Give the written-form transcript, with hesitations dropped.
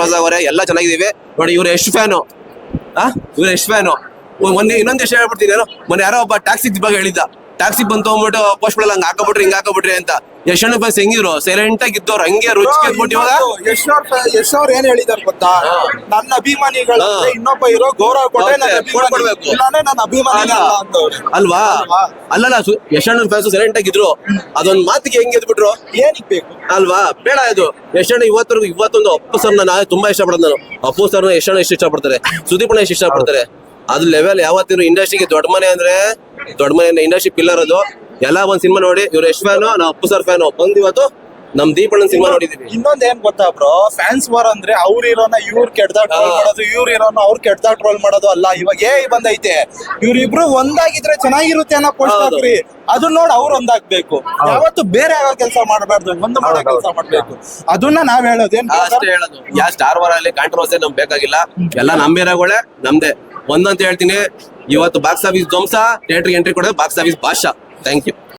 Famous ಆಗವ್ರೆ, ಎಲ್ಲ ಚೆನ್ನಾಗಿದೀವಿ ನೋಡಿ. ಇವ್ರು ಎಷ್ಟು ಫ್ಯಾನು, ಇವ್ರು ಎಷ್ಟು ಫ್ಯಾನು. ಮೊನ್ನೆ ಇನ್ನೊಂದು ವಿಷಯ ಹೇಳ್ಬಿಡ್ತೀನಿ ನಾನು. ಮೊನ್ನೆ ಯಾರೋ ಒಬ್ಬ ಟ್ಯಾಕ್ಸಿ ಬಗ್ಗೆ ಹೇಳಿದ್ದ, ಟ್ಯಾಕ್ಸಿ ಬಂದು ಹೋಗ್ಬಿಟ್ಟು ಪೋಸ್ಟ್ ಹಂಗ ಹಾಕಬಿಟ್ರಿ ಹಿಂಗ ಹಾಕಬಿಟ್ರಿ ಅಂತ. ಯಶಣ್ಣ ಫ್ಯಾನ್ಸ್ ಹೆಂಗಿದ್ರು, ಸೈಲೆಂಟ್ ಆಗಿದ್ದವ್ರು, ಹಂಗೆ ರುಚಿ ಗೆದ್ಬಿಟ್ಟು ಇವಾಗ ಯಶ್ ಅವ್ರು ಏನ್ ಹೇಳಿದಾರೆ ಗೊತ್ತಾ, ನನ್ನ ಅಭಿಮಾನಿಗಳು ಇನ್ನೊಬ್ಬ ಇರೋ ಗೌರವ ಕೊಟ್ಟೆ ಇಲ್ಲಾಂದ್ರೆ ನನ್ನ ಅಭಿಮಾನಿ ಅಲ್ವಾ. ಅಲ್ಲಲ್ಲ, ಯಶಣ್ಣ ಫ್ಯಾನ್ಸ್ ಸೈಲೆಂಟ್ ಆಗಿದ್ರು, ಅದೊಂದ್ ಮಾತಿಗೆ ಹೆಂಗ್ ಗೆದ್ಬಿಟ್ರು, ಏನಿಗ್ ಬೇಕು ಅಲ್ವಾ. ಬೇಡ ಇದು ಯಶಣ್ಣ ಇವತ್ತೊಂದು ಅಪ್ಪು ಸರ್ನ ನಾನು ತುಂಬಾ ಇಷ್ಟಪಡೋದು. ನಾನು ಅಪ್ಪು ಸರ್ನ ಯಶಣ್ಣ ಎಷ್ಟು ಇಷ್ಟಪಡ್ತಾರೆ, ಸುದೀಪ್ನ ಎಷ್ಟು ಇಷ್ಟಪಡ್ತಾರೆ. ಅದು ಲೆವೆಲ್ ಯಾವತ್ತಿದ್ರು ಇಂಡಸ್ಟ್ರಿಗೆ ದೊಡ್ಡ ಮನೆ ಅಂದ್ರೆ ದೊಡ್ಡ ಮನೆ, ಇಂಡಸ್ಟ್ರಿ ಪಿಲ್ಲರ್ ಅದು. ಎಲ್ಲ ಒಂದ್ ಸಿನಿಮಾ ನೋಡಿ, ಇವ್ರು ಎಷ್ಟು ಫ್ಯಾನು, ನಾವು ಅಪ್ಪು ಸರ್ ಫ್ಯಾನು. ಬಂದು ಇವತ್ತು ನಮ್ ದೀಪಣ್ಣನ್ ಸಿನಿಮಾ ನೋಡಿದೀವಿ. ಇನ್ನೊಂದ್ ಏನ್ ಗೊತ್ತಾ ಬ್ರೋ, ಫ್ಯಾನ್ಸ್ ವಾರ್ ಅಂದ್ರೆ ಅವ್ರ ಇರೋನ ಇವ್ರು ಕೆಟ್ಟದಾಗ ಟ್ರೋಲ್ ಮಾಡೋದು, ಇವ್ರ ಇರೋನ ಅವ್ರು ಕೆಟ್ಟದಾಗ ಟ್ರೋಲ್ ಮಾಡೋದು ಅಲ್ಲ. ಇವಾಗ ಬಂದೈತೆ, ಇವ್ರಿಬ್ರು ಒಂದಾಗಿದ್ರೆ ಚೆನ್ನಾಗಿರುತ್ತೆ ಅನ್ನೋ ಪೋಸ್ಟ್ ಹಾಕ್ರಿ, ಅದನ್ನ ನೋಡಿ ಅವ್ರು ಒಂದಾಗ್ಬೇಕು. ಯಾವತ್ತು ಬೇರೆ ಆಗೋ ಕೆಲಸ ಮಾಡಬಾರ್ದು, ಒಂದು ಮಾಡೋ ಕೆಲಸ ಮಾಡ್ಬೇಕು. ಅದನ್ನ ನಾವ್ ಹೇಳೋದೇನ್ ಹೇಳೋದು. ಯಾವ ಸ್ಟಾರ್ ವಾರ್ ಅಲ್ಲಿ ಕಾಂಟ್ರವರ್ಸಿ ನಮ್ಗೆ ಬೇಕಾಗಿಲ್ಲ, ಎಲ್ಲ ನಂಬೇರಗಳೇ ನಮ್ದೇ. ಒಂದಂತ ಹೇಳ್ತೀನಿ, ಇವತ್ತು ಬಾಕ್ಸ್ ಆಫೀಸ್ ಧ್ವಂಸ, ಥಿಯೇಟರ್ ಎಂಟ್ರಿ ಕೊಡೋದು ಬಾಕ್ಸ್ ಆಫೀಸ್ ಭಾಷಾ. Thank you.